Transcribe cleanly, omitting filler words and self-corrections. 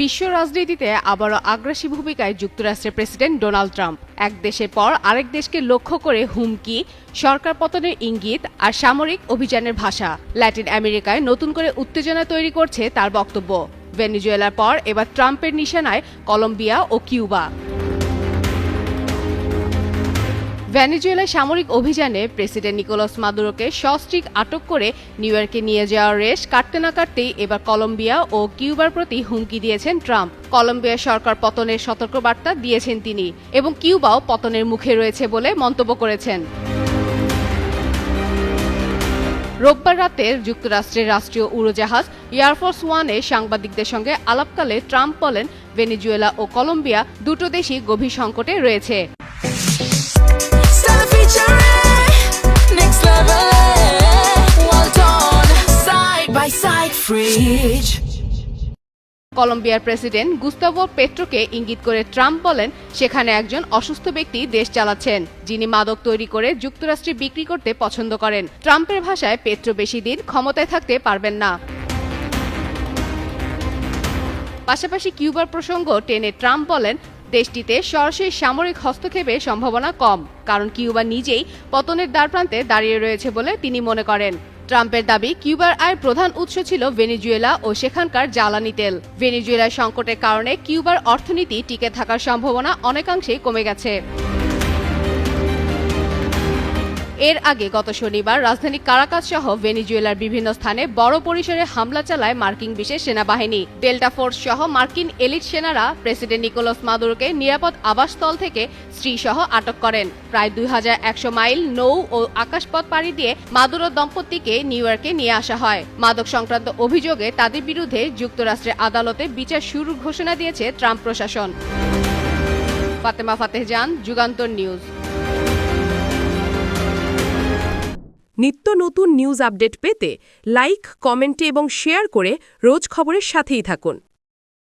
বিশ্ব রাজনীতিতে আবারও আগ্রাসী ভূমিকায় যুক্তরাষ্ট্রের প্রেসিডেন্ট ডোনাল্ড ট্রাম্প। এক দেশের পর আরেক দেশকে লক্ষ্য করে হুমকি, সরকার পতনের ইঙ্গিত আর সামরিক অভিযানের ভাষা ল্যাটিন আমেরিকায় নতুন করে উত্তেজনা তৈরি করছে তার বক্তব্য। ভেনেজুয়েলার পর এবার ট্রাম্পের নিশানায় কলম্বিয়া ও কিউবা। ভেনেজুয়েলায় সামরিক অভিযানে প্রেসিডেন্ট নিকোলাস মাদুরোকে সস্ত্রীক আটক করে নিউ ইয়র্কে নিয়ে যাওয়ার রেশ কাটতে না কাটতেই এবার কলম্বিয়া ও কিউবার প্রতি হুমকি দিয়েছেন ট্রাম্প। কলম্বিয়ার সরকার পতনের সতর্কবার্তা দিয়েছেন তিনি এবং কিউবাও পতনের মুখে রয়েছে বলে মন্তব্য করেছেন। রোববার রাতে যুক্তরাষ্ট্রের রাষ্ট্রীয় উড়োজাহাজ এয়ারফোর্স ওয়ানে সাংবাদিকদের সঙ্গে আলাপকালে ট্রাম্প বলেন, ভেনেজুয়েলা ও কলম্বিয়া দুটো দেশই গভীর সংকটে রয়েছে। কলম্বিয়ার প্রেসিডেন্ট গুস্তাভো পেট্রোকে ইঙ্গিত করে ট্রাম্প বলেন, সেখানে একজন অসুস্থ ব্যক্তি দেশ চালাচ্ছেন, যিনি মাদক তৈরি করে যুক্তরাষ্ট্রে বিক্রি করতে পছন্দ করেন। ট্রাম্পের ভাষায়, পেট্রো বেশি দিন ক্ষমতায় থাকতে পারবেন না। পাশাপাশি কিউবার প্রসঙ্গ টেনে ট্রাম্প বলেন, দেশটিতে সরাসরি সামরিক হস্তক্ষেপের সম্ভাবনা কম, কারণ কিউবা নিজেই পতনের দ্বারপ্রান্তে দাঁড়িয়ে রয়েছে বলে তিনি মনে করেন। ট্রাম্পের দাবি, কিউবার আয়ের প্রধান উৎস ছিল ভেনেজুয়েলা ও সেখানকার জ্বালানি তেল। ভেনেজুয়েলার সংকটের কারণে কিউবার অর্থনীতি টিকে থাকার সম্ভাবনা অনেকাংশেই কমে গেছে। এর আগে গত শনিবার রাজধানী কারাকাস সহ ভেনেজুয়েলার বিভিন্ন স্থানে বড় পরিসরে হামলা চালায় মার্কিন বিশেষ সেনাবাহিনী। ডেল্টা ফোর্স সহ মার্কিন এলিট সেনারা প্রেসিডেন্ট নিকোলাস মাদুরোকে নিরাপদ আবাসস্থল থেকে স্ত্রীসহ আটক করেন। প্রায় 2100 মাইল নৌ ও আকাশপথ পাড়ি দিয়ে মাদুরো দম্পতিকে নিউ ইয়র্কে নিয়ে আসা হয়। মাদক সংক্রান্ত অভিযোগে তাদের বিরুদ্ধে যুক্তরাষ্ট্রের আদালতে বিচার শুরুর ঘোষণা দিয়েছে ট্রাম্প প্রশাসন। ফাতেমা ফাতেহজান, যুগান্তর নিউজ। নিত্য নতুন নিউজ আপডেট পেতে লাইক, কমেন্টে এবং শেয়ার করে রোজ খবরের সাথেই থাকুন।